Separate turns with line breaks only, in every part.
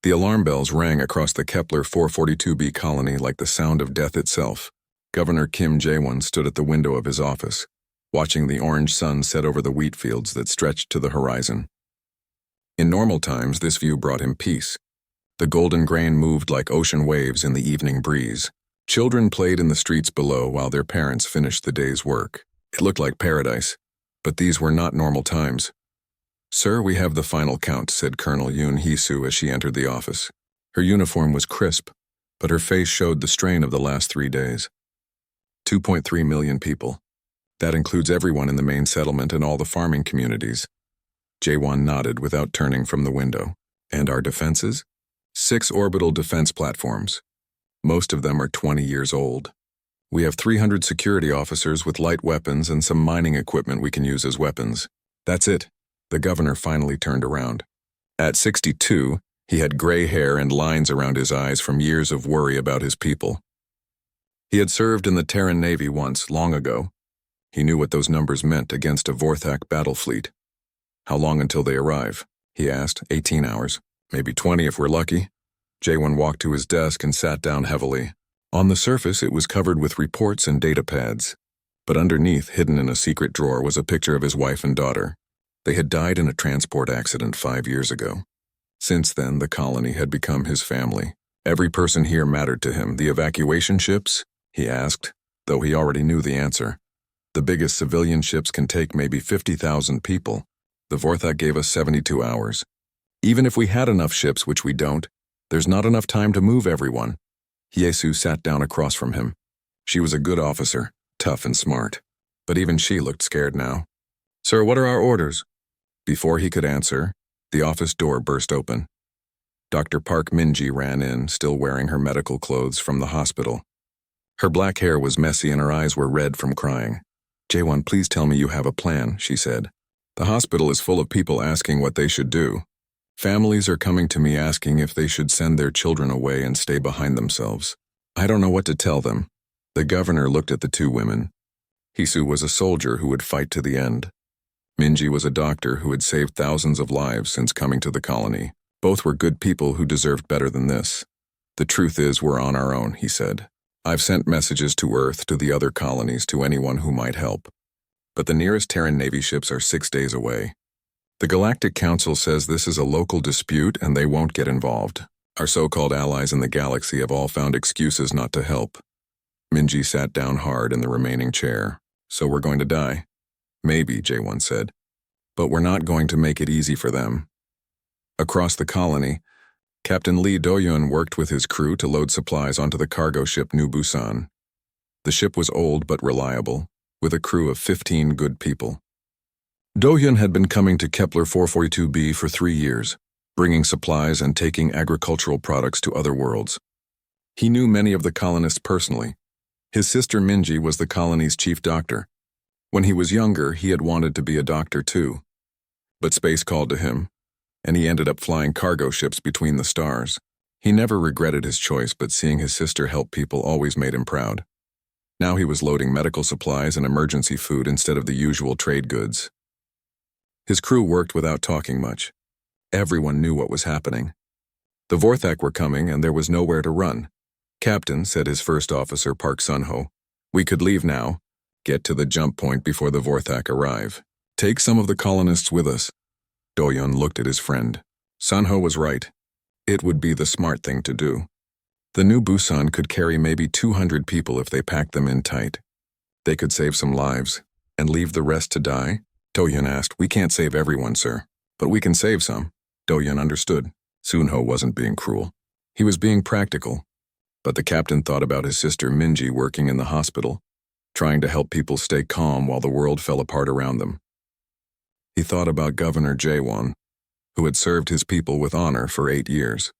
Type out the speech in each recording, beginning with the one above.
The alarm bells rang across the Kepler 442b colony like the sound of death itself. Governor Kim Jae-won stood at the window of his office, watching the orange sun set over the wheat fields that stretched to the horizon. In normal times, this view brought him peace. The golden grain moved like ocean waves in the evening breeze. Children played in the streets below while their parents finished the day's work. It looked like paradise, but these were not normal times. "Sir, we have the final count," said Colonel Yoon Hee-soo as she entered the office. Her uniform was crisp, but her face showed the strain of the last 3 days. 2.3 million people. That includes everyone in the main settlement and all the farming communities. Jae-won nodded without turning from the window. "And our defenses?" 6 orbital defense platforms. Most of them are 20 years old. We have 300 security officers with light weapons and some mining equipment we can use as weapons. That's it. The governor finally turned around. At 62, he had gray hair and lines around his eyes from years of worry about his people. He had served in the Terran Navy once, long ago. He knew what those numbers meant against a Vorthak battle fleet. "How long until they arrive?" he asked. 18 hours. Maybe 20 if we're lucky. Jae-won walked to his desk and sat down heavily. On the surface, it was covered with reports and data pads. But underneath, hidden in a secret drawer, was a picture of his wife and daughter. They had died in a transport accident 5 years ago. Since then, the colony had become his family. Every person here mattered to him. "The evacuation ships?" he asked, though he already knew the answer. "The biggest civilian ships can take maybe 50,000 people. The Vorthak gave us 72 hours. Even if we had enough ships, which we don't, there's not enough time to move everyone." Hye-soo sat down across from him. She was a good officer, tough and smart, but even she looked scared now. "Sir, what are our orders?" Before he could answer, the office door burst open. Dr. Park Min-ji ran in, still wearing her medical clothes from the hospital. Her black hair was messy and her eyes were red from crying. "Jae-won, please tell me you have a plan," she said. "The hospital is full of people asking what they should do. Families are coming to me asking if they should send their children away and stay behind themselves. I don't know what to tell them." The governor looked at the 2 women. Hee-soo was a soldier who would fight to the end. Min-ji was a doctor who had saved thousands of lives since coming to the colony. Both were good people who deserved better than this. "The truth is, we're on our own," he said. "I've sent messages to Earth, to the other colonies, to anyone who might help. But the nearest Terran Navy ships are 6 days away. The Galactic Council says this is a local dispute and they won't get involved. Our so-called allies in the galaxy have all found excuses not to help." Min-ji sat down hard in the remaining chair. "So we're going to die?" "Maybe," Jae-won said. "But we're not going to make it easy for them." Across the colony, Captain Lee Do-yeon worked with his crew to load supplies onto the cargo ship New Busan. The ship was old but reliable, with a crew of 15 good people. Do-yeon had been coming to Kepler 442b for 3 years, bringing supplies and taking agricultural products to other worlds. He knew many of the colonists personally. His sister Min-ji was the colony's chief doctor. When he was younger, he had wanted to be a doctor too. But space called to him, and he ended up flying cargo ships between the stars. He never regretted his choice, but seeing his sister help people always made him proud. Now he was loading medical supplies and emergency food instead of the usual trade goods. His crew worked without talking much. Everyone knew what was happening. The Vorthak were coming and there was nowhere to run. "Captain," said his first officer, Park Sun-ho, "we could leave now. Get to the jump point before the Vorthak arrive. Take some of the colonists with us." Do-yeon looked at his friend. Sun-ho was right. It would be the smart thing to do. The New Busan could carry maybe 200 people if they packed them in tight. They could save some lives. And leave the rest to die? Do-yeon asked. "We can't save everyone, sir. But we can save some." Do-yeon understood. Sun-ho wasn't being cruel. He was being practical. But the captain thought about his sister Min-ji working in the hospital, trying to help people stay calm while the world fell apart around them. He thought about Governor Jae-won, who had served his people with honor for 8 years.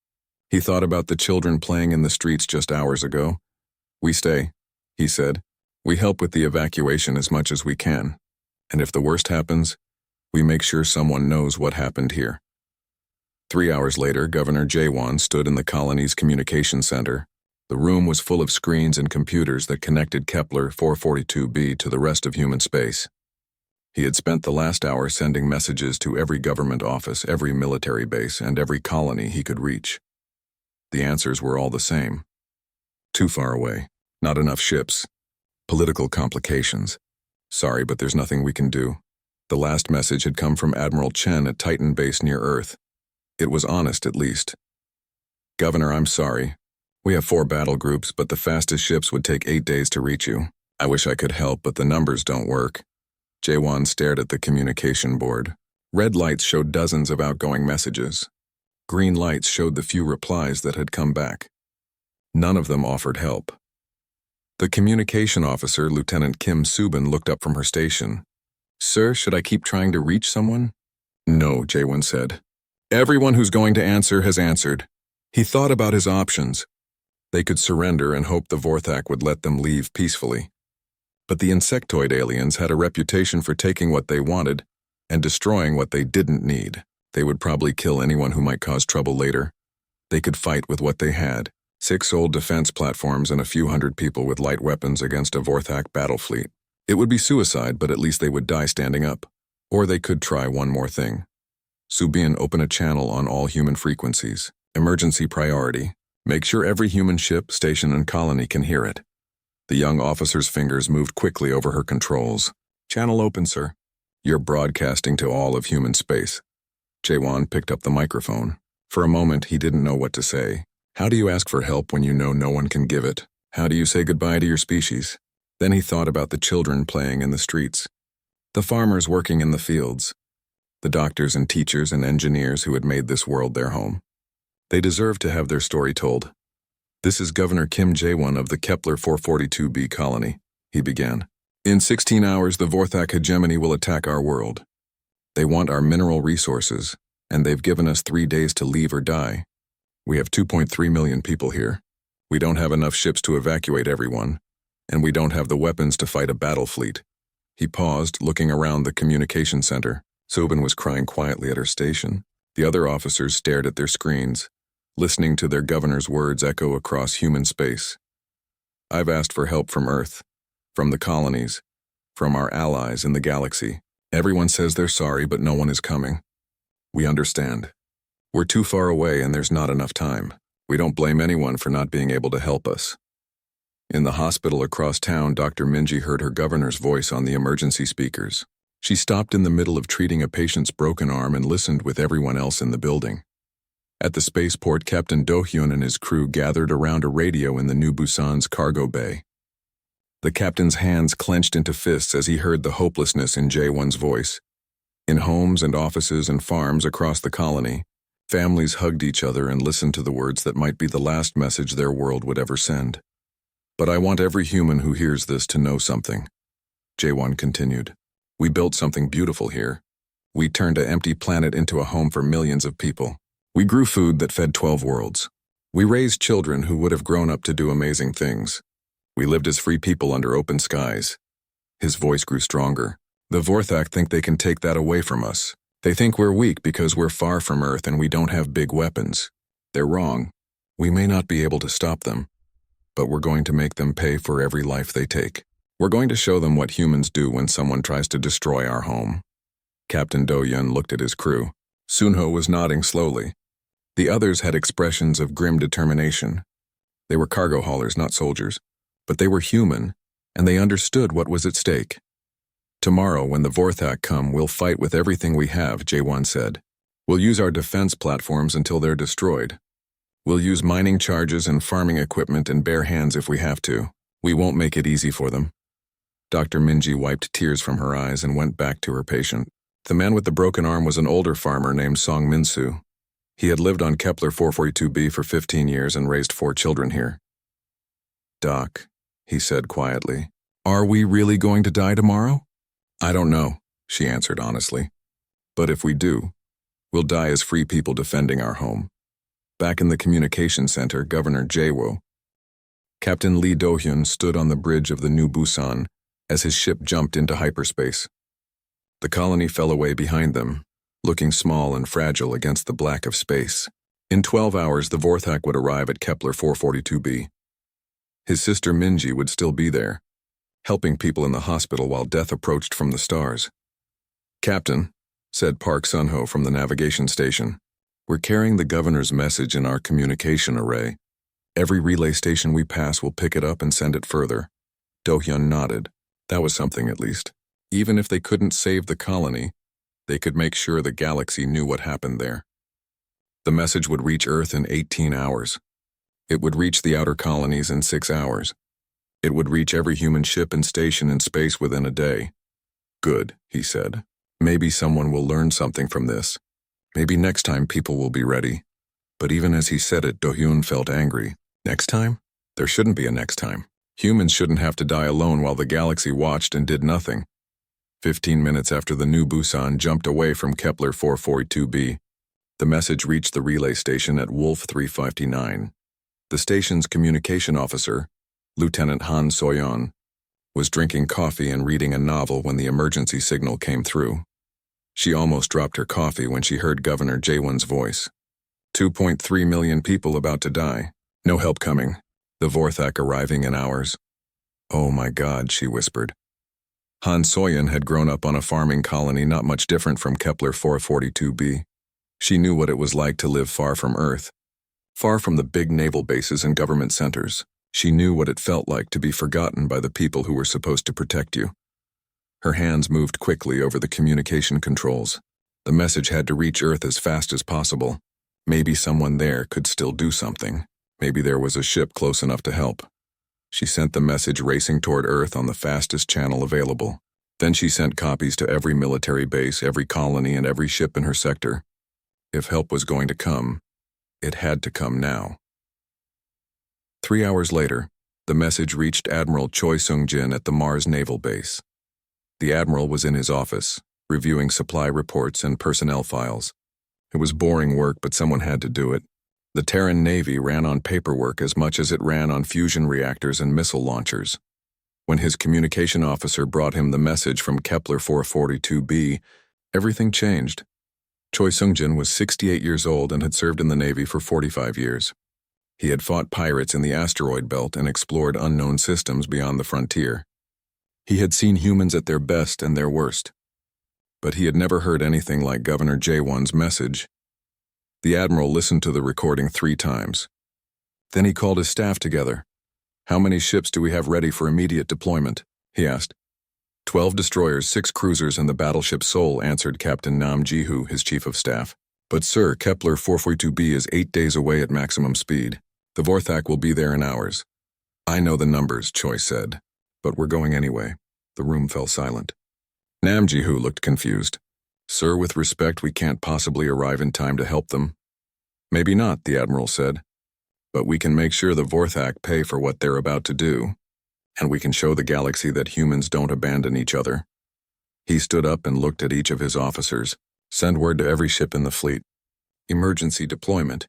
He thought about the children playing in the streets just hours ago. "We stay," he said. "We help with the evacuation as much as we can. And if the worst happens, we make sure someone knows what happened here." 3 hours later, Governor Jae-won stood in the colony's communication center. The room was full of screens and computers that connected Kepler 442b to the rest of human space. He had spent the last hour sending messages to every government office, every military base, and every colony he could reach. The answers were all the same. Too far away. Not enough ships. Political complications. Sorry, but there's nothing we can do. The last message had come from Admiral Chen at Titan Base near Earth. It was honest, at least. Governor, I'm sorry. We have 4 battle groups, but the fastest ships would take 8 days to reach you. I wish I could help, but the numbers don't work. Jaewon stared at the communication board. Red lights showed dozens of outgoing messages. Green lights showed the few replies that had come back. None of them offered help. The communication officer, Lieutenant Kim Subin, looked up from her station. Sir, should I keep trying to reach someone? No, Jaewon said. Everyone who's going to answer has answered. He thought about his options. They could surrender and hope the Vorthak would let them leave peacefully. But the insectoid aliens had a reputation for taking what they wanted and destroying what they didn't need. They would probably kill anyone who might cause trouble later. They could fight with what they had. 6 old defense platforms and a few hundred people with light weapons against a Vorthak battle fleet. It would be suicide, but at least they would die standing up. Or they could try one more thing. Subin, open a channel on all human frequencies. Emergency priority. Make sure every human ship, station, and colony can hear it. The young officer's fingers moved quickly over her controls. Channel open, sir. You're broadcasting to all of human space. Jaewon picked up the microphone. For a moment, he didn't know what to say. How do you ask for help when you know no one can give it? How do you say goodbye to your species? Then he thought about the children playing in the streets, the farmers working in the fields, the doctors and teachers and engineers who had made this world their home. They deserved to have their story told. This is Governor Kim Jaewon of the Kepler 442b colony, he began. In 16 hours, the Vorthak hegemony will attack our world. They want our mineral resources, and they've given us 3 days to leave or die. We have 2.3 million people here. We don't have enough ships to evacuate everyone, and we don't have the weapons to fight a battle fleet. He paused, looking around the communication center. Subin was crying quietly at her station. The other officers stared at their screens, listening to their governor's words echo across human space. I've asked for help from Earth, from the colonies, from our allies in the galaxy. Everyone says they're sorry, but no one is coming. We understand. We're too far away and there's not enough time. We don't blame anyone for not being able to help us. In the hospital across town, Dr. Minji heard her governor's voice on the emergency speakers. She stopped in the middle of treating a patient's broken arm and listened with everyone else in the building. At the spaceport, Captain Do-hyun and his crew gathered around a radio in the New Busan's cargo bay. The captain's hands clenched into fists as he heard the hopelessness in Jaewon's voice. In homes and offices and farms across the colony, families hugged each other and listened to the words that might be the last message their world would ever send. But I want every human who hears this to know something. Jaewon continued. We built something beautiful here. We turned an empty planet into a home for millions of people. We grew food that fed 12 worlds. We raised children who would have grown up to do amazing things. We lived as free people under open skies. His voice grew stronger. The Vorthak think they can take that away from us. They think we're weak because we're far from Earth and we don't have big weapons. They're wrong. We may not be able to stop them, but we're going to make them pay for every life they take. We're going to show them what humans do when someone tries to destroy our home. Captain Do-hyun looked at his crew. Sunho was nodding slowly. The others had expressions of grim determination. They were cargo haulers, not soldiers, but they were human, and they understood what was at stake. Tomorrow, when the Vorthak come, we'll fight with everything we have, Jaewon said. We'll use our defense platforms until they're destroyed. We'll use mining charges and farming equipment and bare hands if we have to. We won't make it easy for them. Dr. Minji wiped tears from her eyes and went back to her patient. The man with the broken arm was an older farmer named Song Min-soo. He had lived on Kepler 442b for 15 years and raised 4 children here. Doc, he said quietly, are we really going to die tomorrow? I don't know, she answered honestly. But if we do, we'll die as free people defending our home. Back in the communication center, Governor Jaewo, Captain Lee Do-hyun stood on the bridge of the New Busan as his ship jumped into hyperspace. The colony fell away behind them, looking small and fragile against the black of space. In 12 hours, the Vorthak would arrive at Kepler 442b. His sister Minji would still be there, helping people in the hospital while death approached from the stars. Captain, said Park Sunho from the navigation station, We're carrying the governor's message in our communication array. Every relay station we pass will pick it up and send it further. Do-hyun nodded. That was something, at least. Even if they couldn't save the colony, they could make sure the galaxy knew what happened there. The message would reach Earth in 18 hours. It would reach the outer colonies in 6 hours. It would reach every human ship and station in space within a day. Good, he said. Maybe someone will learn something from this. Maybe next time people will be ready. But even as he said it, Do-hyun felt angry. Next time? There shouldn't be a next time. Humans shouldn't have to die alone while the galaxy watched and did nothing. 15 minutes after the new Busan jumped away from Kepler 442b, the message reached the relay station at Wolf 359. The station's communication officer, Lieutenant Han Soyeon, was drinking coffee and reading a novel when the emergency signal came through. She almost dropped her coffee when she heard Governor Jaewon's voice. 2.3 million people about to die. No help coming. The Vorthak arriving in hours. Oh my God, she whispered. Han Soyeon had grown up on a farming colony not much different from Kepler 442b. She knew what it was like to live far from Earth, far from the big naval bases and government centers. She knew what it felt like to be forgotten by the people who were supposed to protect you. Her hands moved quickly over the communication controls. The message had to reach Earth as fast as possible. Maybe someone there could still do something. Maybe there was a ship close enough to help. She sent the message racing toward Earth on the fastest channel available. Then she sent copies to every military base, every colony, and every ship in her sector. If help was going to come, it had to come now. 3 hours later, the message reached Admiral Choi Sung-jin at the Mars Naval Base. The Admiral was in his office, reviewing supply reports and personnel files. It was boring work, but someone had to do it. The Terran Navy ran on paperwork as much as it ran on fusion reactors and missile launchers. When his communication officer brought him the message from Kepler 442b, everything changed. Choi Sung-jin was 68 years old and had served in the Navy for 45 years. He had fought pirates in the asteroid belt and explored unknown systems beyond the frontier. He had seen humans at their best and their worst. But he had never heard anything like Governor Jaewon's message. The Admiral listened to the recording 3 times. Then he called his staff together. "How many ships do we have ready for immediate deployment?" he asked. 12 destroyers, 6 cruisers, and the battleship Seoul, answered Captain Nam Ji-hoo, his chief of staff. "But sir, Kepler 442b is 8 days away at maximum speed. The Vorthak will be there in hours." "I know the numbers," Choi said. "But we're going anyway." The room fell silent. Nam Ji-hoo looked confused. "Sir, with respect, we can't possibly arrive in time to help them." "Maybe not," the Admiral said. "But we can make sure the Vorthak pay for what they're about to do. And we can show the galaxy that humans don't abandon each other." He stood up and looked at each of his officers. "Send word to every ship in the fleet. Emergency deployment.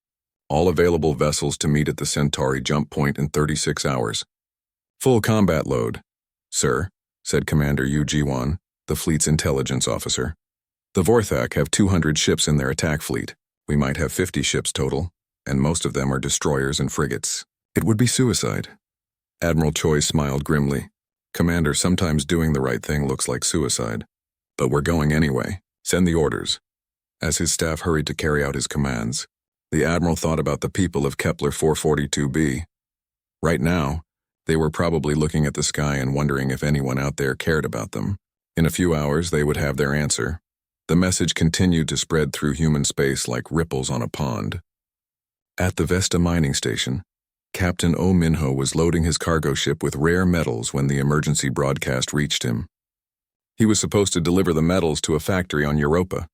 All available vessels to meet at the Centauri jump point in 36 hours. Full combat load." "Sir," said Commander Yu Ji-won, the fleet's intelligence officer. "The Vorthak have 200 ships in their attack fleet. We might have 50 ships total, and most of them are destroyers and frigates. It would be suicide." Admiral Choi smiled grimly. "Commander, sometimes doing the right thing looks like suicide. But we're going anyway. Send the orders." As his staff hurried to carry out his commands, the Admiral thought about the people of Kepler 442b. Right now, they were probably looking at the sky and wondering if anyone out there cared about them. In a few hours, they would have their answer. The message continued to spread through human space like ripples on a pond. At the Vesta mining station, Captain Oh Min-ho was loading his cargo ship with rare metals when the emergency broadcast reached him. He was supposed to deliver the metals to a factory on Europa.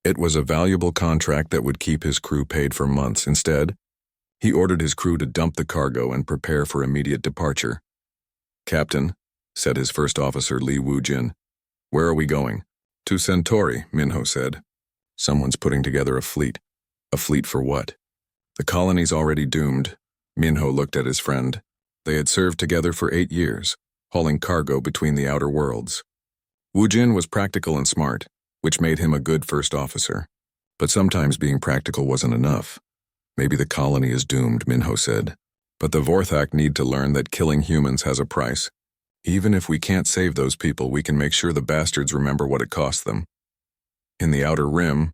It was a valuable contract that would keep his crew paid for months. Instead, he ordered his crew to dump the cargo and prepare for immediate departure. "Captain," said his first officer Lee Woo-jin, "where are we going?" "To Centauri," Min-ho said. "Someone's putting together a fleet." "A fleet for what?" "The colony's already doomed." Min-ho looked at his friend. They had served together for 8 years, hauling cargo between the outer worlds. Woo-jin was practical and smart, which made him a good first officer. But sometimes being practical wasn't enough. "Maybe the colony is doomed," Min-ho said. "But the Vorthak need to learn that killing humans has a price. Even if we can't save those people, we can make sure the bastards remember what it cost them." In the Outer Rim,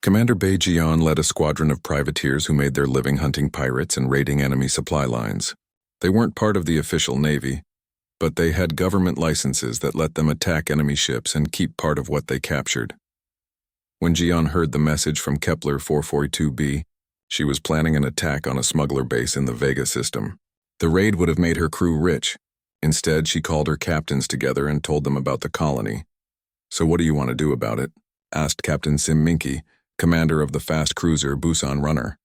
Commander Bei Jian led a squadron of privateers who made their living hunting pirates and raiding enemy supply lines. They weren't part of the official navy, but they had government licenses that let them attack enemy ships and keep part of what they captured. When Jian heard the message from Kepler 442b, she was planning an attack on a smuggler base in the Vega system. The raid would have made her crew rich. Instead, she called her captains together and told them about the colony. "So what do you want to do about it?" asked Captain Sim Minky, commander of the fast cruiser Busan Runner.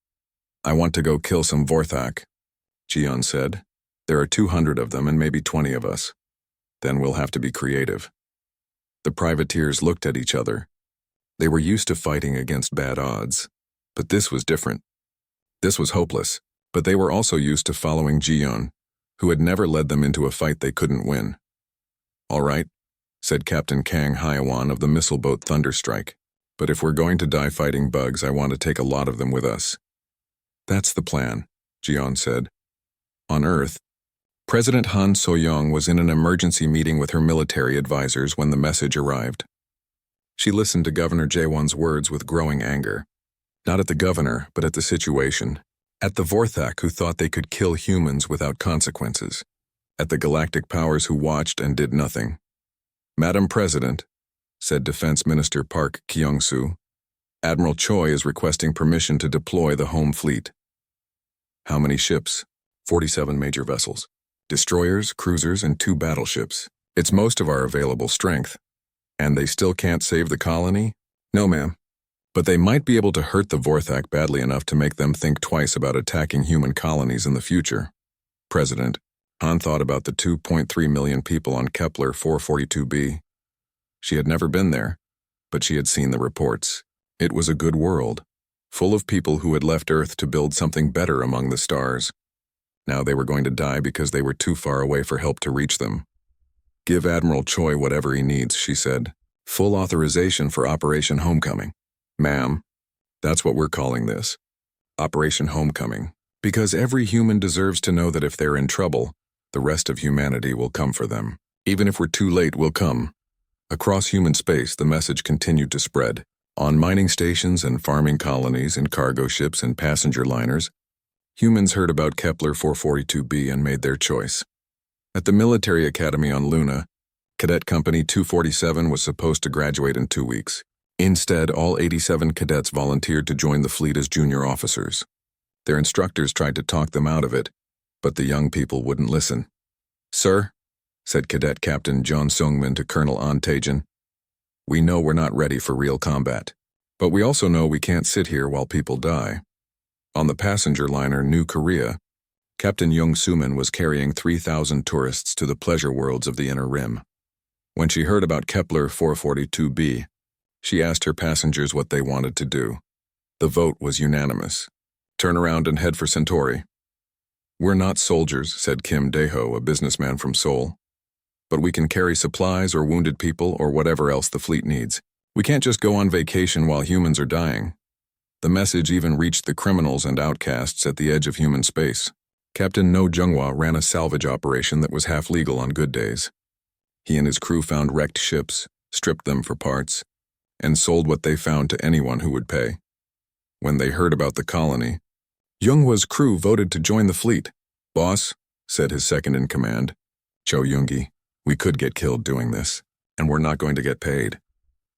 "I want to go kill some Vorthak," Jian said. "There are 200 of them and maybe 20 of us. Then we'll have to be creative." The privateers looked at each other. They were used to fighting against bad odds, but this was different. This was hopeless, but they were also used to following Jian, who had never led them into a fight they couldn't win. "All right," said Captain Kang Hyawan of the missile boat Thunderstrike, "but if we're going to die fighting bugs, I want to take a lot of them with us." "That's the plan," Jian said. On Earth, President Han So-young was in an emergency meeting with her military advisors when the message arrived. She listened to Governor Jaewon's words with growing anger. Not at the governor, but at the situation. At the Vorthak who thought they could kill humans without consequences. At the galactic powers who watched and did nothing. "Madam President," said Defense Minister Park Kyung-soo, "Admiral Choi is requesting permission to deploy the home fleet." "How many ships?" 47 major vessels. Destroyers, cruisers, and 2 battleships. It's most of our available strength. And they still can't save the colony? "No, ma'am. But they might be able to hurt the Vorthak badly enough to make them think twice about attacking human colonies in the future." President, Han thought about the 2.3 million people on Kepler 442b. She had never been there, but she had seen the reports. It was a good world, full of people who had left Earth to build something better among the stars. Now they were going to die because they were too far away for help to reach them. "Give Admiral Choi whatever he needs," she said. "Full authorization for Operation Homecoming." "Ma'am, that's what we're calling this. Operation Homecoming. Because every human deserves to know that if they're in trouble, the rest of humanity will come for them. Even if we're too late, we'll come." Across human space, the message continued to spread. On mining stations and farming colonies, in cargo ships and passenger liners, humans heard about Kepler 442b and made their choice. At the military academy on Luna, Cadet Company 247 was supposed to graduate in 2 weeks. Instead, all 87 cadets volunteered to join the fleet as junior officers. Their instructors tried to talk them out of it, but the young people wouldn't listen. "Sir," said Cadet Captain John Sungmin to Colonel An Taejin, "we know we're not ready for real combat, but we also know we can't sit here while people die." On the passenger liner New Korea, Captain Young Sumin was carrying 3,000 tourists to the pleasure worlds of the Inner Rim. When she heard about Kepler 442b, she asked her passengers what they wanted to do. The vote was unanimous. "Turn around and head for Centauri." "We're not soldiers," said Kim Dae-ho, a businessman from Seoul. "But we can carry supplies or wounded people or whatever else the fleet needs. We can't just go on vacation while humans are dying." The message even reached the criminals and outcasts at the edge of human space. Captain No Jung-hwa ran a salvage operation that was half legal on good days. He and his crew found wrecked ships, stripped them for parts, and sold what they found to anyone who would pay. When they heard about the colony, Jung-hwa's crew voted to join the fleet. "Boss," said his second-in-command, Cho Yoongi, "we could get killed doing this, and we're not going to get paid."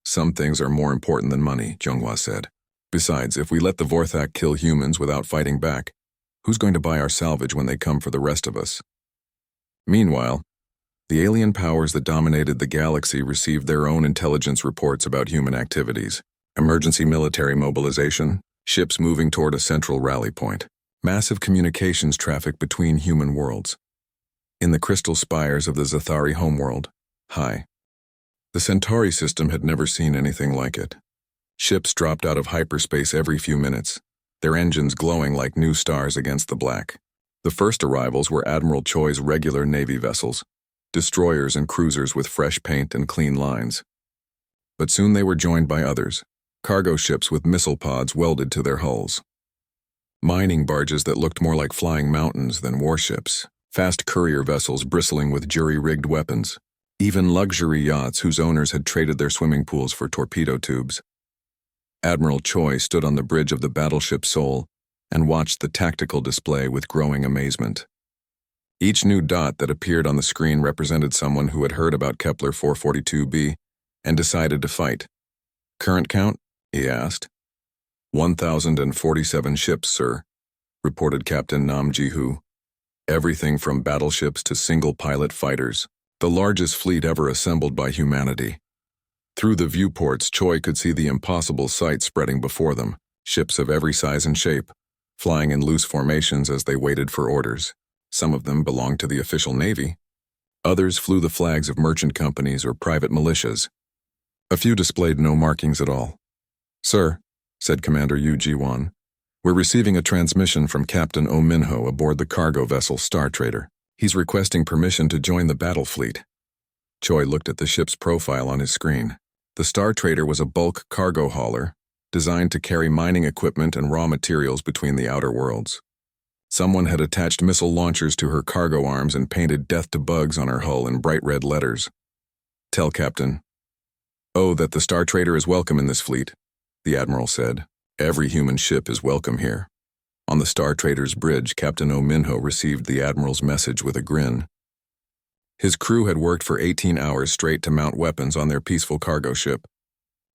"Some things are more important than money," Jung-hwa said. "Besides, if we let the Vorthak kill humans without fighting back, who's going to buy our salvage when they come for the rest of us?" Meanwhile, the alien powers that dominated the galaxy received their own intelligence reports about human activities. Emergency military mobilization, ships moving toward a central rally point, massive communications traffic between human worlds. In the crystal spires of the Zathari homeworld, high. The Centauri system had never seen anything like it. Ships dropped out of hyperspace every few minutes, their engines glowing like new stars against the black. The first arrivals were Admiral Choi's regular Navy vessels, destroyers and cruisers with fresh paint and clean lines. But soon they were joined by others, cargo ships with missile pods welded to their hulls. Mining barges that looked more like flying mountains than warships, fast courier vessels bristling with jury-rigged weapons, even luxury yachts whose owners had traded their swimming pools for torpedo tubes. Admiral Choi stood on the bridge of the battleship Seoul and watched the tactical display with growing amazement. Each new dot that appeared on the screen represented someone who had heard about Kepler 442b and decided to fight. "Current count?" he asked. 1,047 ships, sir," reported Captain Nam Ji-hoo. "Everything from battleships to single-pilot fighters, the largest fleet ever assembled by humanity." Through the viewports, Choi could see the impossible sight spreading before them, ships of every size and shape, flying in loose formations as they waited for orders. Some of them belonged to the official navy. Others flew the flags of merchant companies or private militias. A few displayed no markings at all. "Sir," said Commander Yu Ji-won, "we're receiving a transmission from Captain Oh Min-ho aboard the cargo vessel Star Trader. He's requesting permission to join the battle fleet." Choi looked at the ship's profile on his screen. The Star Trader was a bulk cargo hauler, designed to carry mining equipment and raw materials between the outer worlds. Someone had attached missile launchers to her cargo arms and painted "Death to Bugs" on her hull in bright red letters. "Tell Captain Oh that the Star Trader is welcome in this fleet," the Admiral said. "Every human ship is welcome here." On the Star Trader's bridge, Captain Oh Min-ho received the Admiral's message with a grin. His crew had worked for 18 hours straight to mount weapons on their peaceful cargo ship.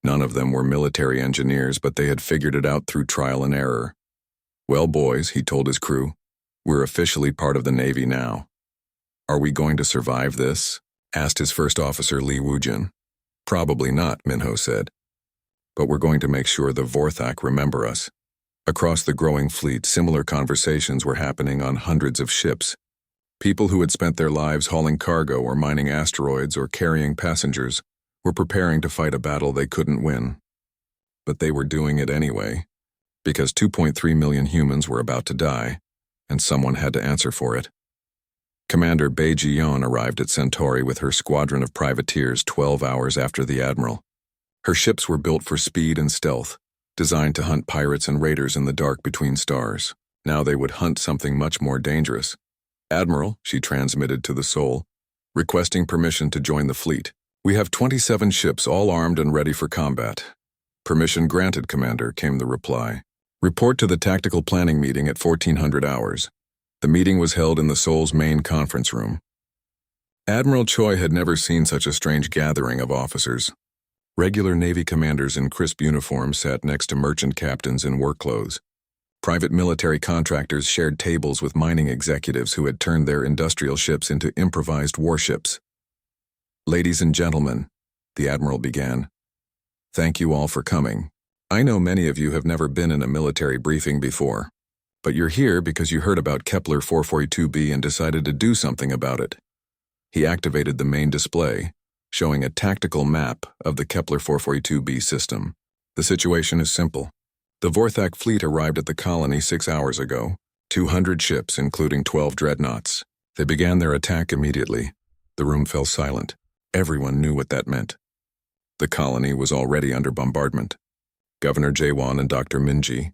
None of them were military engineers, but they had figured it out through trial and error. "Well, boys," he told his crew, "we're officially part of the Navy now." "Are we going to survive this?" asked his first officer, Lee Woo-jin. "Probably not," Min-ho said. "But we're going to make sure the Vorthak remember us." Across the growing fleet, similar conversations were happening on hundreds of ships. People who had spent their lives hauling cargo or mining asteroids or carrying passengers were preparing to fight a battle they couldn't win. But they were doing it anyway, because 2.3 million humans were about to die, and someone had to answer for it. Commander Bae Ji-yeon arrived at Centauri with her squadron of privateers 12 hours after the Admiral. Her ships were built for speed and stealth, designed to hunt pirates and raiders in the dark between stars. Now they would hunt something much more dangerous. "Admiral," she transmitted to the Seoul, requesting permission to join the fleet. "We have 27 ships all armed and ready for combat." "Permission granted, Commander," came the reply. "Report to the tactical planning meeting at 1400 hours. The meeting was held in the Seoul's main conference room. Admiral Choi had never seen such a strange gathering of officers. Regular Navy commanders in crisp uniforms sat next to merchant captains in work clothes. Private military contractors shared tables with mining executives who had turned their industrial ships into improvised warships. "Ladies and gentlemen," the Admiral began, "thank you all for coming. I know many of you have never been in a military briefing before, but you're here because you heard about Kepler 442b and decided to do something about it." He activated the main display, showing a tactical map of the Kepler 442b system. "The situation is simple. The Vorthak fleet arrived at the colony 6 hours ago, 200 ships, including 12 dreadnoughts. They began their attack immediately. The room fell silent. Everyone knew what that meant. The colony was already under bombardment. Governor Jae-won and Dr. Min-ji,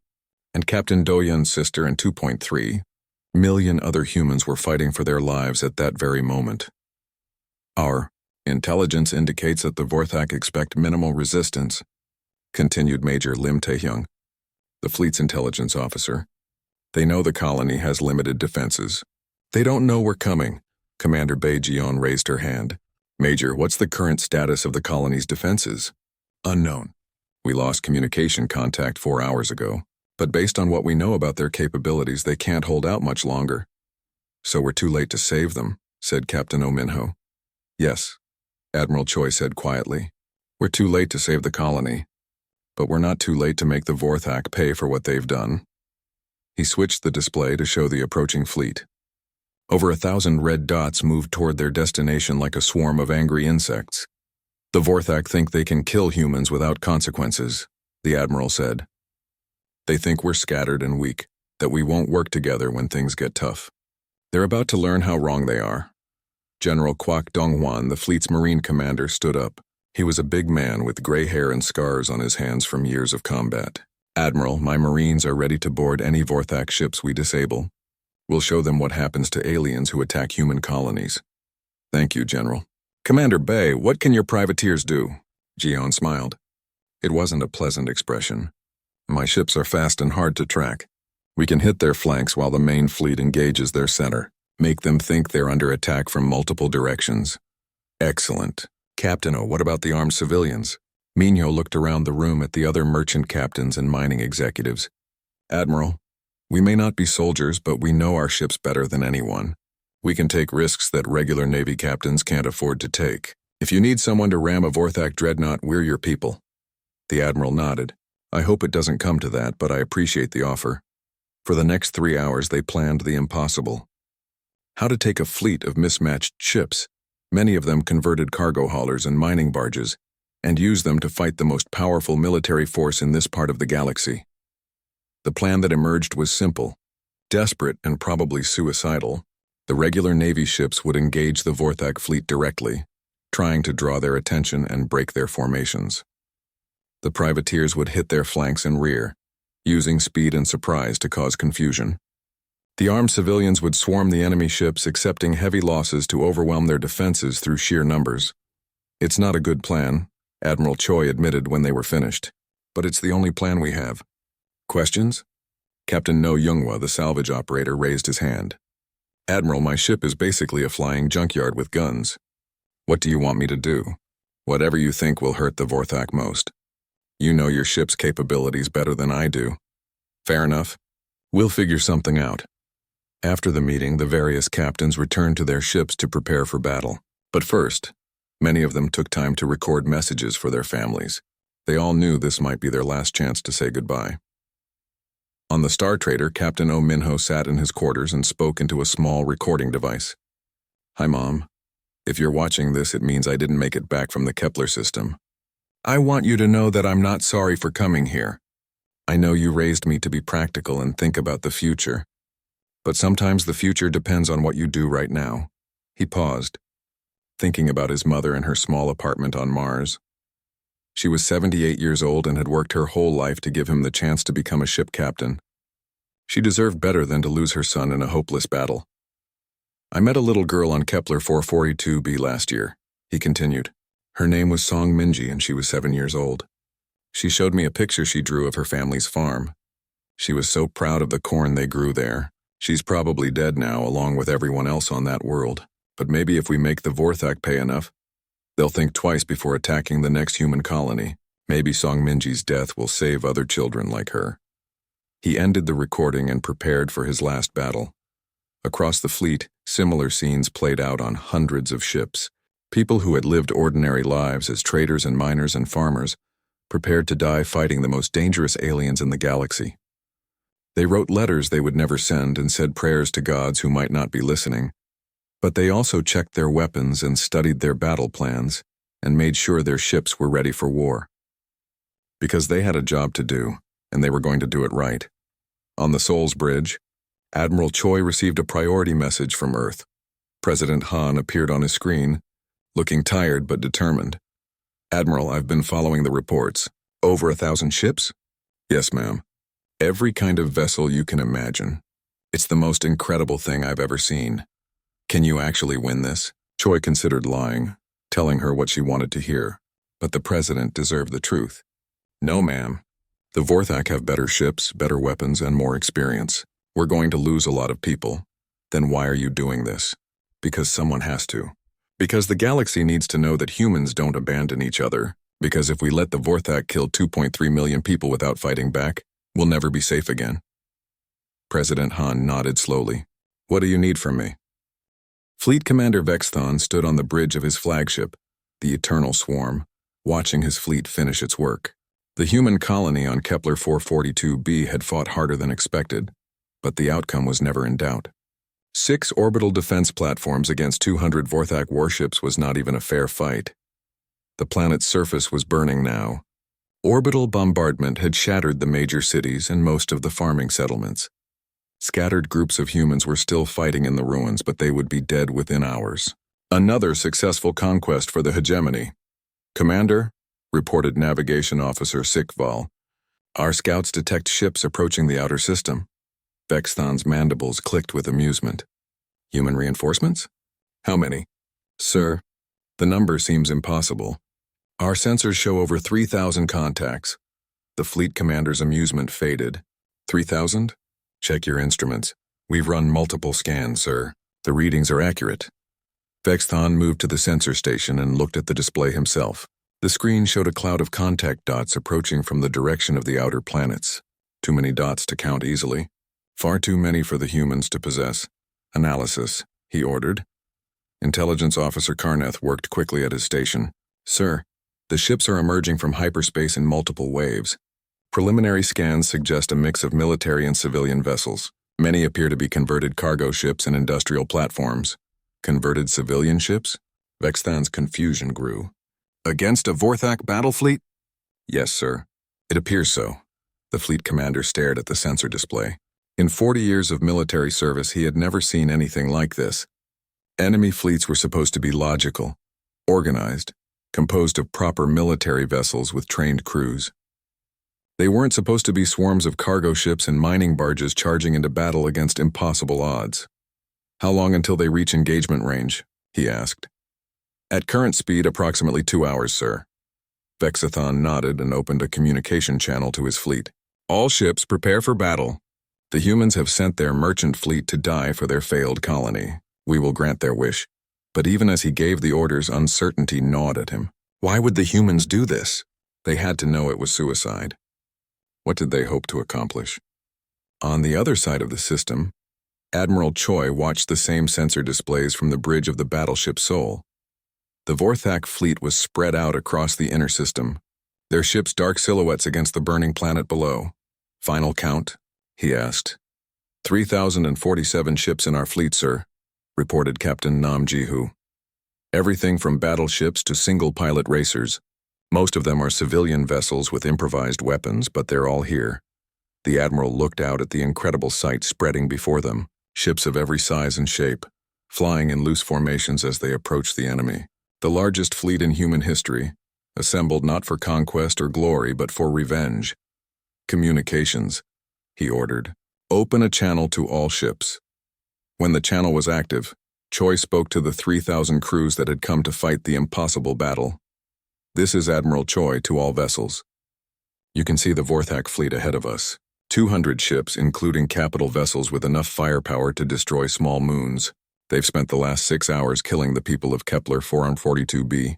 and Captain Do-yeon's sister and 2.3 million other humans were fighting for their lives at that very moment. Our intelligence indicates that the Vorthak expect minimal resistance," continued Major Lim Tae-hyung, the fleet's intelligence officer. "They know the colony has limited defenses. They don't know we're coming." Commander Bae Ji-yeon raised her hand. "Major, what's the current status of the colony's defenses?" "Unknown. We lost communication contact 4 hours ago, but based on what we know about their capabilities, they can't hold out much longer." "So we're too late to save them," said Captain Oh Min-ho. "Yes," Admiral Choi said quietly. "We're too late to save the colony, but we're not too late to make the Vorthak pay for what they've done." He switched the display to show the approaching fleet. Over 1,000 red dots moved toward their destination like a swarm of angry insects. "The Vorthak think they can kill humans without consequences," the Admiral said. "They think we're scattered and weak, that we won't work together when things get tough. They're about to learn how wrong they are." General Kwak Dong-hwan, the fleet's Marine commander, stood up. He was a big man with gray hair and scars on his hands from years of combat. "Admiral, my Marines are ready to board any Vorthak ships we disable. We'll show them what happens to aliens who attack human colonies." "Thank you, General." "Commander Bae, what can your privateers do?" Ji-yeon smiled. It wasn't a pleasant expression. My ships are fast and hard to track. We can hit their flanks while the main fleet engages their center, make them think they're under attack from multiple directions. Excellent. Captain, what about the armed civilians? Mino looked around the room at the other merchant captains and mining executives. Admiral, we may not be soldiers, but we know our ships better than anyone. We can take risks that regular Navy captains can't afford to take. If you need someone to ram a Vorthak dreadnought, we're your people. The Admiral nodded. I hope it doesn't come to that, but I appreciate the offer. For the next 3 hours, they planned the impossible. How to take a fleet of mismatched ships, many of them converted cargo haulers and mining barges, and use them to fight the most powerful military force in this part of the galaxy. The plan that emerged was simple. Desperate and probably suicidal, the regular Navy ships would engage the Vorthak fleet directly, trying to draw their attention and break their formations. The privateers would hit their flanks and rear, using speed and surprise to cause confusion. The armed civilians would swarm the enemy ships, accepting heavy losses to overwhelm their defenses through sheer numbers. It's not a good plan, Admiral Choi admitted when they were finished, but it's the only plan we have. Questions? Captain No Younghwa, the salvage operator, raised his hand. Admiral, my ship is basically a flying junkyard with guns. What do you want me to do? Whatever you think will hurt the Vorthak most. You know your ship's capabilities better than I do. Fair enough. We'll figure something out. After the meeting, the various captains returned to their ships to prepare for battle. But first, many of them took time to record messages for their families. They all knew this might be their last chance to say goodbye. On the Star Trader, Captain Oh Minho sat in his quarters and spoke into a small recording device. Hi, Mom. If you're watching this, it means I didn't make it back from the Kepler system. I want you to know that I'm not sorry for coming here. I know you raised me to be practical and think about the future. But sometimes the future depends on what you do right now. He paused, thinking about his mother in her small apartment on Mars. She was 78 years old and had worked her whole life to give him the chance to become a ship captain. She deserved better than to lose her son in a hopeless battle. I met a little girl on Kepler 442b last year, he continued. Her name was Song Minji and she was 7 years old. She showed me a picture she drew of her family's farm. She was so proud of the corn they grew there. She's probably dead now along with everyone else on that world. But maybe if we make the Vorthak pay enough, they'll think twice before attacking the next human colony. Maybe Song Minji's death will save other children like her. He ended the recording and prepared for his last battle. Across the fleet, similar scenes played out on hundreds of ships. People who had lived ordinary lives as traders and miners and farmers prepared to die fighting the most dangerous aliens in the galaxy. They wrote letters they would never send and said prayers to gods who might not be listening. But they also checked their weapons and studied their battle plans and made sure their ships were ready for war. Because they had a job to do, and they were going to do it right. On the Sol's Bridge, Admiral Choi received a priority message from Earth. President Han appeared on his screen, looking tired but determined. Admiral, I've been following the reports. Over 1,000 ships? Yes, ma'am. Every kind of vessel you can imagine. It's the most incredible thing I've ever seen. Can you actually win this? Choi considered lying, telling her what she wanted to hear. But the president deserved the truth. No, ma'am. The Vorthak have better ships, better weapons, and more experience. We're going to lose a lot of people. Then why are you doing this? Because someone has to. Because the galaxy needs to know that humans don't abandon each other. Because if we let the Vorthak kill 2.3 million people without fighting back, we'll never be safe again. President Han nodded slowly. What do you need from me? Fleet Commander Vexthon stood on the bridge of his flagship, the Eternal Swarm, watching his fleet finish its work. The human colony on Kepler 442b had fought harder than expected, but the outcome was never in doubt. 6 orbital defense platforms against 200 Vorthak warships was not even a fair fight. The planet's surface was burning now. Orbital bombardment had shattered the major cities and most of the farming settlements. Scattered groups of humans were still fighting in the ruins, but they would be dead within hours. Another successful conquest for the hegemony. Commander, reported Navigation Officer Sikval, our scouts detect ships approaching the outer system. Vexthon's mandibles clicked with amusement. Human reinforcements? How many? Sir, the number seems impossible. Our sensors show over 3,000 contacts. The fleet commander's amusement faded. 3,000? Check your instruments. We've run multiple scans, sir. The readings are accurate. Vexthon moved to the sensor station and looked at the display himself. The screen showed a cloud of contact dots approaching from the direction of the outer planets. Too many dots to count easily. Far too many for the humans to possess. Analysis, he ordered. Intelligence Officer Karneth worked quickly at his station. Sir, the ships are emerging from hyperspace in multiple waves. Preliminary scans suggest a mix of military and civilian vessels. Many appear to be converted cargo ships and industrial platforms. Converted civilian ships? Vexthon's confusion grew. Against a Vorthak battle fleet? Yes, sir. It appears so. The fleet commander stared at the sensor display. In 40 years of military service, he had never seen anything like this. Enemy fleets were supposed to be logical, organized, composed of proper military vessels with trained crews. They weren't supposed to be swarms of cargo ships and mining barges charging into battle against impossible odds. How long until they reach engagement range? He asked. At current speed, approximately 2 hours, sir. Vexthon nodded and opened a communication channel to his fleet. All ships prepare for battle. The humans have sent their merchant fleet to die for their failed colony. We will grant their wish. But even as he gave the orders, uncertainty gnawed at him. Why would the humans do this? They had to know it was suicide. What did they hope to accomplish? On the other side of the system, Admiral Choi watched the same sensor displays from the bridge of the battleship Seoul. The Vorthak fleet was spread out across the inner system, their ships dark silhouettes against the burning planet below. Final count? He asked. 3,047 ships in our fleet, sir, reported Captain Nam Ji-hoo. Everything from battleships to single-pilot racers. Most of them are civilian vessels with improvised weapons, but they're all here. The Admiral looked out at the incredible sight spreading before them, ships of every size and shape, flying in loose formations as they approached the enemy. The largest fleet in human history, assembled not for conquest or glory, but for revenge. Communications, he ordered. Open a channel to all ships. When the channel was active, Choi spoke to the 3,000 crews that had come to fight the impossible battle. This is Admiral Choi to all vessels. You can see the Vorthak fleet ahead of us. 200 ships, including capital vessels with enough firepower to destroy small moons. They've spent the last 6 hours killing the people of Kepler 442b.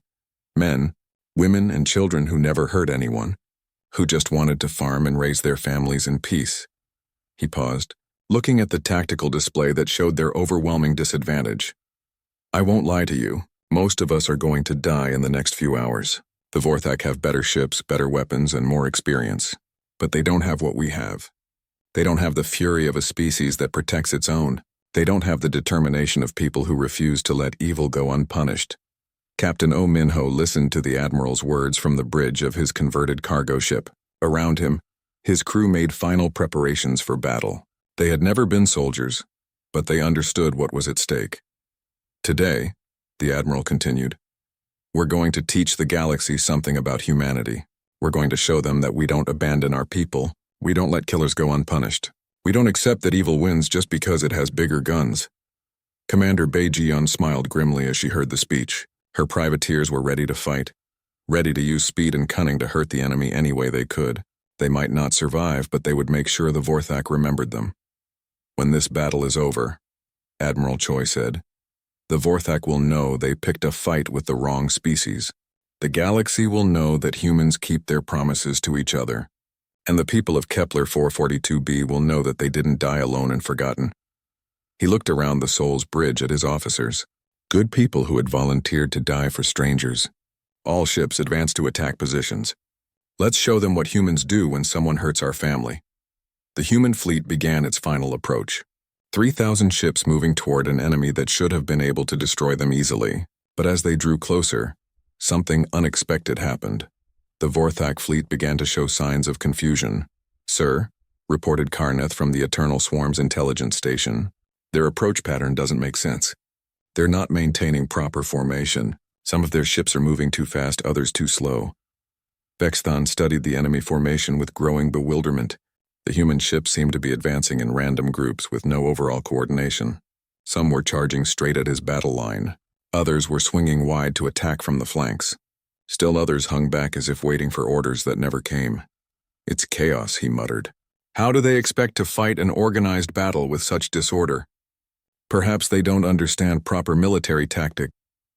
Men, women, and children who never hurt anyone, who just wanted to farm and raise their families in peace. He paused, looking at the tactical display that showed their overwhelming disadvantage. I won't lie to you, most of us are going to die in the next few hours. The Vorthak have better ships, better weapons, and more experience. But they don't have what we have. They don't have the fury of a species that protects its own. They don't have the determination of people who refuse to let evil go unpunished. Captain Oh Min-ho listened to the Admiral's words from the bridge of his converted cargo ship. Around him, his crew made final preparations for battle. They had never been soldiers, but they understood what was at stake. Today, the Admiral continued, we're going to teach the galaxy something about humanity. We're going to show them that we don't abandon our people. We don't let killers go unpunished. We don't accept that evil wins just because it has bigger guns. Commander Bae Ji-yeon smiled grimly as she heard the speech. Her privateers were ready to fight, ready to use speed and cunning to hurt the enemy any way they could. They might not survive, but they would make sure the Vorthak remembered them. When this battle is over, Admiral Choi said, the Vorthak will know they picked a fight with the wrong species. The galaxy will know that humans keep their promises to each other. And the people of Kepler 442b will know that they didn't die alone and forgotten. He looked around the Seoul's bridge at his officers. Good people who had volunteered to die for strangers. All ships advanced to attack positions. Let's show them what humans do when someone hurts our family. The human fleet began its final approach. 3,000 ships moving toward an enemy that should have been able to destroy them easily. But as they drew closer, something unexpected happened. The Vorthak fleet began to show signs of confusion. Sir, reported Karneth from the Eternal Swarm's intelligence station, their approach pattern doesn't make sense. They're not maintaining proper formation. Some of their ships are moving too fast, others too slow. Vexthon studied the enemy formation with growing bewilderment. The human ships seemed to be advancing in random groups with no overall coordination. Some were charging straight at his battle line. Others were swinging wide to attack from the flanks. Still others hung back as if waiting for orders that never came. "It's chaos," he muttered. "How do they expect to fight an organized battle with such disorder?" "Perhaps they don't understand proper military tactic,"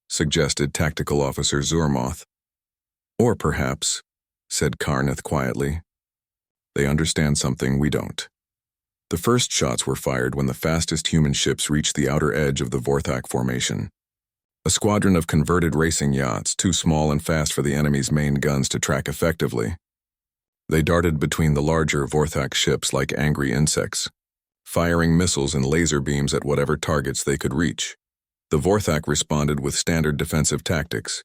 suggested Tactical Officer Zurmoth. "Or perhaps," said Karnath quietly, "they understand something we don't." The first shots were fired when the fastest human ships reached the outer edge of the Vorthak formation. A squadron of converted racing yachts, too small and fast for the enemy's main guns to track effectively. They darted between the larger Vorthak ships like angry insects, firing missiles and laser beams at whatever targets they could reach. The Vorthak responded with standard defensive tactics,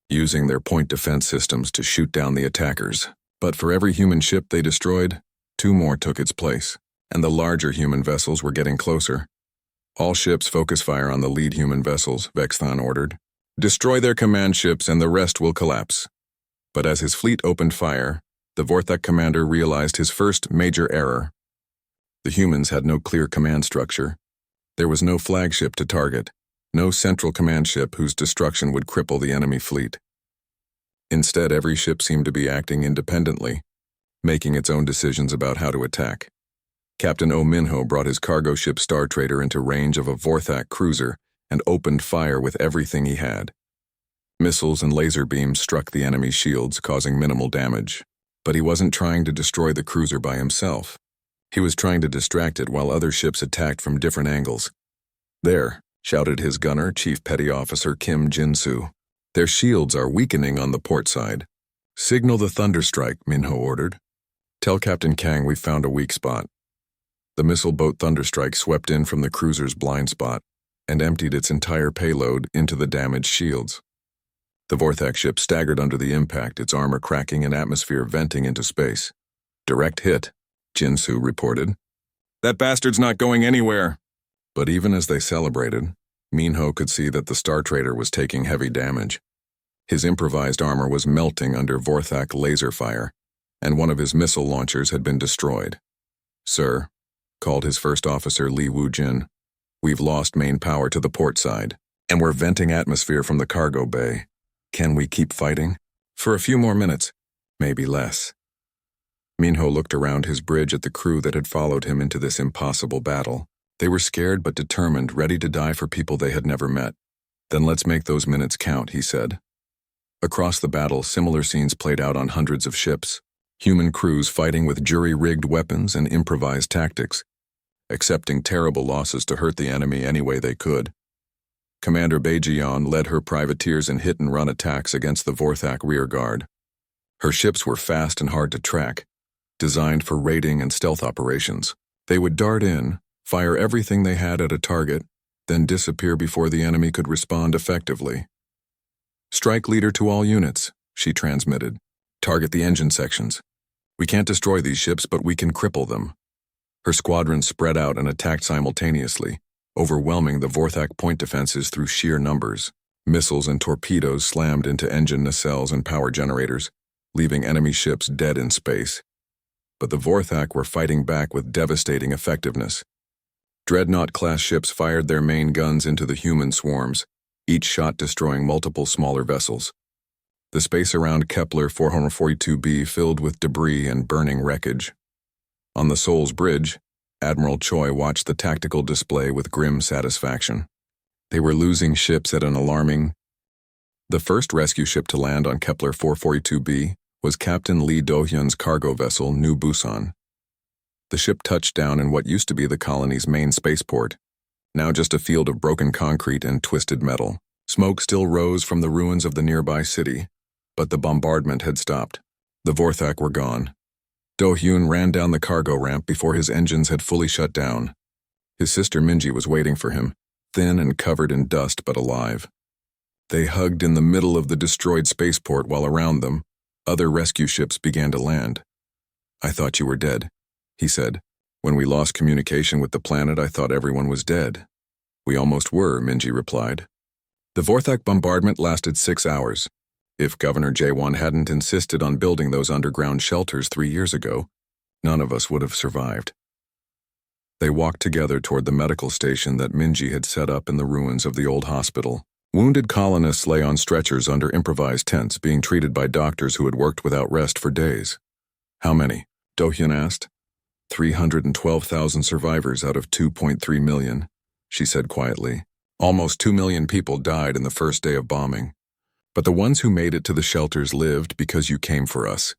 using their point defense systems to shoot down the attackers. But for every human ship they destroyed, 2 more took its place, and the larger human vessels were getting closer. "All ships focus fire on the lead human vessels," Vexthon ordered. "Destroy their command ships and the rest will collapse." But as his fleet opened fire, the Vorthak commander realized his first major error. The humans had no clear command structure. There was no flagship to target, no central command ship whose destruction would cripple the enemy fleet. Instead, every ship seemed to be acting independently, making its own decisions about how to attack. Captain O'Minho brought his cargo ship Star Trader into range of a Vorthak cruiser and opened fire with everything he had. Missiles and laser beams struck the enemy's shields, causing minimal damage. But he wasn't trying to destroy the cruiser by himself. He was trying to distract it while other ships attacked from different angles. "There," shouted his gunner, Chief Petty Officer Kim Jinsu. "Their shields are weakening on the port side." "Signal the Thunderstrike," Minho ordered. "Tell Captain Kang we've found a weak spot." The missile boat Thunderstrike swept in from the cruiser's blind spot and emptied its entire payload into the damaged shields. The Vorthak ship staggered under the impact, its armor cracking and atmosphere venting into space. "Direct hit," Jinsu reported. "That bastard's not going anywhere." But even as they celebrated, Minho could see that the Star Trader was taking heavy damage. His improvised armor was melting under Vorthak laser fire, and one of his missile launchers had been destroyed. "Sir," called his first officer Li Wujin, "we've lost main power to the port side, and we're venting atmosphere from the cargo bay. Can we keep fighting? For a few more minutes, maybe less." Minho looked around his bridge at the crew that had followed him into this impossible battle. They were scared but determined, ready to die for people they had never met. "Then let's make those minutes count," he said. Across the battle, similar scenes played out on hundreds of ships. Human crews fighting with jury-rigged weapons and improvised tactics, accepting terrible losses to hurt the enemy any way they could. Commander Beijian led her privateers in hit-and-run attacks against the Vorthak rearguard. Her ships were fast and hard to track, designed for raiding and stealth operations. They would dart in, fire everything they had at a target, then disappear before the enemy could respond effectively. "Strike leader to all units," she transmitted. "Target the engine sections. We can't destroy these ships, but we can cripple them." Her squadron spread out and attacked simultaneously, overwhelming the Vorthak point defenses through sheer numbers. Missiles and torpedoes slammed into engine nacelles and power generators, leaving enemy ships dead in space. But the Vorthak were fighting back with devastating effectiveness. Dreadnought-class ships fired their main guns into the human swarms, each shot destroying multiple smaller vessels. The space around Kepler 442b filled with debris and burning wreckage. On the Seoul's bridge, Admiral Choi watched the tactical display with grim satisfaction. They were losing ships at an alarming. The first rescue ship to land on Kepler 442b was Captain Lee Do-hyun's cargo vessel, New Busan. The ship touched down in what used to be the colony's main spaceport, now just a field of broken concrete and twisted metal. Smoke still rose from the ruins of the nearby city, but the bombardment had stopped. The Vorthak were gone. Do-hyun ran down the cargo ramp before his engines had fully shut down. His sister Minji was waiting for him, thin and covered in dust but alive. They hugged in the middle of the destroyed spaceport while around them, other rescue ships began to land. "I thought you were dead," he said. "When we lost communication with the planet, I thought everyone was dead." "We almost were," Minji replied. The Vorthak bombardment lasted 6 hours. If Governor Jaewon hadn't insisted on building those underground shelters 3 years ago, none of us would have survived. They walked together toward the medical station that Minji had set up in the ruins of the old hospital. Wounded colonists lay on stretchers under improvised tents, being treated by doctors who had worked without rest for days. How many? Do-hyun asked. 312,000 survivors out of 2.3 million, she said quietly. Almost 2 million people died in the first day of bombing. But the ones who made it to the shelters lived because you came for us.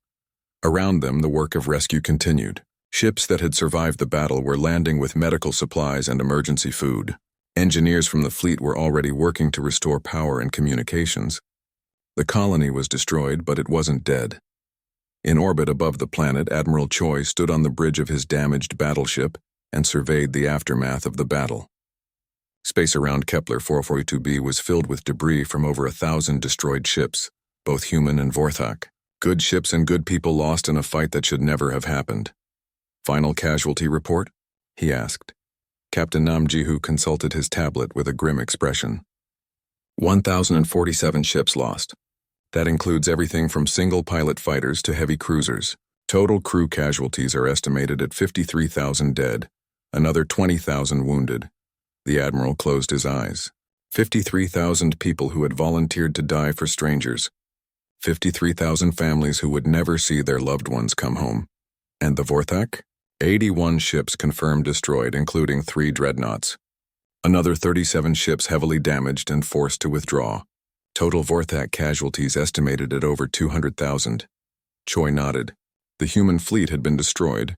Around them, the work of rescue continued. Ships that had survived the battle were landing with medical supplies and emergency food. Engineers from the fleet were already working to restore power and communications. The colony was destroyed, but it wasn't dead. In orbit above the planet, Admiral Choi stood on the bridge of his damaged battleship and surveyed the aftermath of the battle. Space around Kepler 442b was filled with debris from over 1,000 destroyed ships, both human and Vorthak. Good ships and good people lost in a fight that should never have happened. Final casualty report? He asked. Captain Nam Ji-hoo consulted his tablet with a grim expression. 1,047 ships lost. That includes everything from single-pilot fighters to heavy cruisers. Total crew casualties are estimated at 53,000 dead, another 20,000 wounded. The Admiral closed his eyes. 53,000 people who had volunteered to die for strangers. 53,000 families who would never see their loved ones come home. And the Vorthak? 81 ships confirmed destroyed, including 3 dreadnoughts. Another 37 ships heavily damaged and forced to withdraw. Total Vorthak casualties estimated at over 200,000. Choi nodded. The human fleet had been destroyed,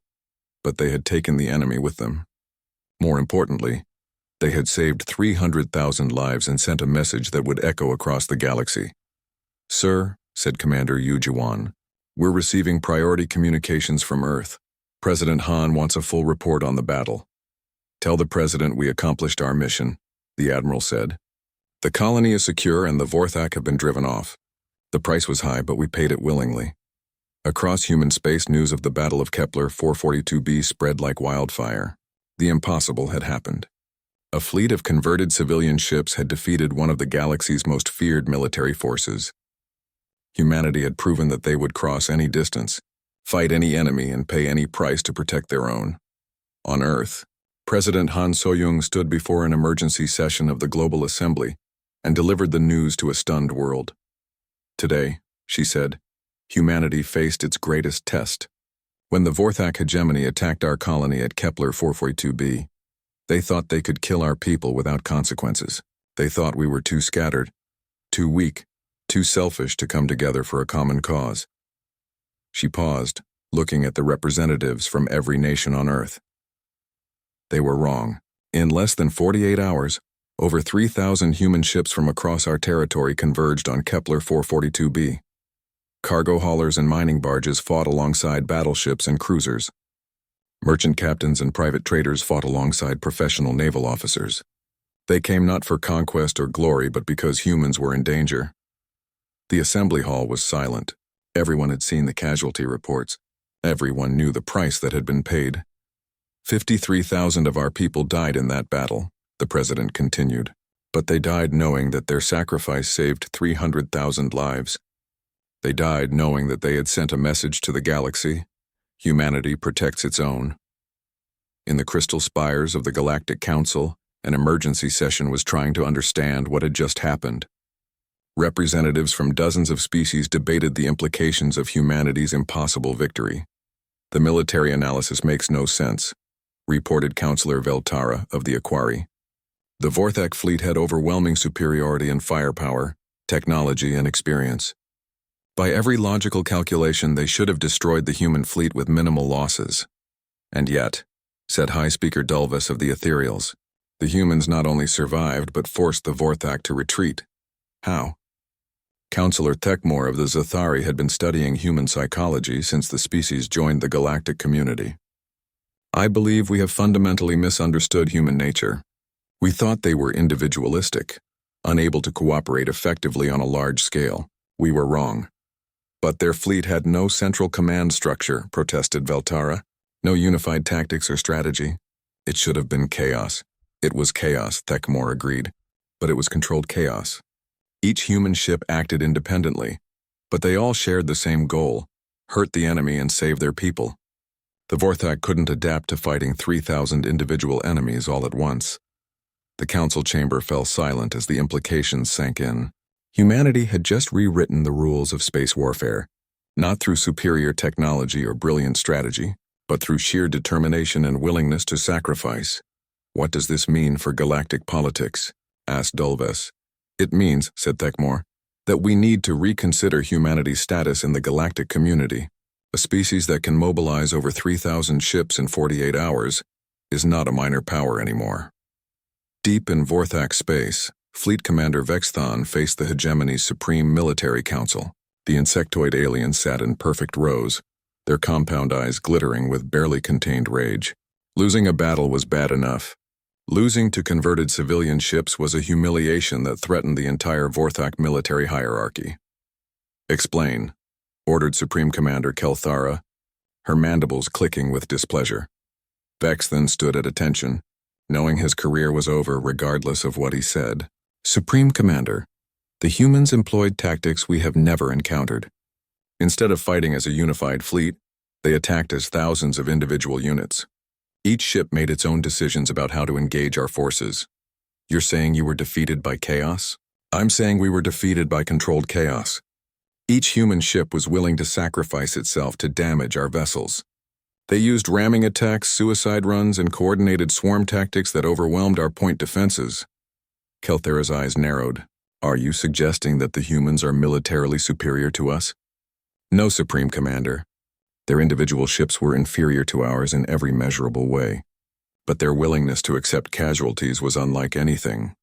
but they had taken the enemy with them. More importantly, they had saved 300,000 lives and sent a message that would echo across the galaxy. "Sir," said Commander Yu Jiwan, "we're receiving priority communications from Earth. President Han wants a full report on the battle." "Tell the President we accomplished our mission," the Admiral said. "The colony is secure and the Vorthak have been driven off. The price was high, but we paid it willingly." Across human space, news of the Battle of Kepler 442b spread like wildfire. The impossible had happened. A fleet of converted civilian ships had defeated one of the galaxy's most feared military forces. Humanity had proven that they would cross any distance, fight any enemy, and pay any price to protect their own. On Earth, President Han So-young stood before an emergency session of the Global Assembly and delivered the news to a stunned world. "Today," she said, "humanity faced its greatest test. When the Vorthak hegemony attacked our colony at Kepler 442b, they thought they could kill our people without consequences. They thought we were too scattered, too weak, too selfish to come together for a common cause." She paused, looking at the representatives from every nation on Earth. They were wrong. In less than 48 hours, over 3,000 human ships from across our territory converged on Kepler 442b. Cargo haulers and mining barges fought alongside battleships and cruisers. Merchant captains and private traders fought alongside professional naval officers. They came not for conquest or glory, but because humans were in danger. The assembly hall was silent. Everyone had seen the casualty reports. Everyone knew the price that had been paid. 53,000 of our people died in that battle, the President continued. But they died knowing that their sacrifice saved 300,000 lives. They died knowing that they had sent a message to the galaxy: humanity protects its own. In the crystal spires of the Galactic Council, an emergency session was trying to understand what had just happened. Representatives from dozens of species debated the implications of humanity's impossible victory. "The military analysis makes no sense," reported Counselor Veltara of the Aquari. "The Vorthak fleet had overwhelming superiority in firepower, technology, and experience. By every logical calculation, they should have destroyed the human fleet with minimal losses. And yet," said High Speaker Dulvis of the Ethereals, "the humans not only survived but forced the Vorthak to retreat. How?" Counselor Thekmore of the Zathari had been studying human psychology since the species joined the galactic community. "I believe we have fundamentally misunderstood human nature. We thought they were individualistic, unable to cooperate effectively on a large scale. We were wrong." "But their fleet had no central command structure," protested Veltara. "No unified tactics or strategy. It should have been chaos." "It was chaos," Thekmore agreed, "but it was controlled chaos. Each human ship acted independently, but they all shared the same goal: hurt the enemy and save their people. The Vorthak couldn't adapt to fighting 3,000 individual enemies all at once. The council chamber fell silent as the implications sank in. Humanity had just rewritten the rules of space warfare, not through superior technology or brilliant strategy, but through sheer determination and willingness to sacrifice. "What does this mean for galactic politics?" asked Dulves. "It means," said Thekmore, "that we need to reconsider humanity's status in the galactic community. A species that can mobilize over 3,000 ships in 48 hours is not a minor power anymore." Deep in Vorthak space, Fleet Commander Vexthon faced the hegemony's supreme military council. The insectoid aliens sat in perfect rows, their compound eyes glittering with barely contained rage. Losing a battle was bad enough. Losing to converted civilian ships was a humiliation that threatened the entire Vorthak military hierarchy. "Explain," ordered Supreme Commander Kelthara, her mandibles clicking with displeasure. Vex then stood at attention, knowing his career was over regardless of what he said. "Supreme Commander, the humans employed tactics we have never encountered. Instead of fighting as a unified fleet, they attacked as thousands of individual units. Each ship made its own decisions about how to engage our forces. You're saying you were defeated by chaos? I'm saying we were defeated by controlled chaos. Each human ship was willing to sacrifice itself to damage our vessels. They used ramming attacks, suicide runs, and coordinated swarm tactics that overwhelmed our point defenses." Kelthara's eyes narrowed. "Are you suggesting that the humans are militarily superior to us?" "No, Supreme Commander. Their individual ships were inferior to ours in every measurable way. But their willingness to accept casualties was unlike anything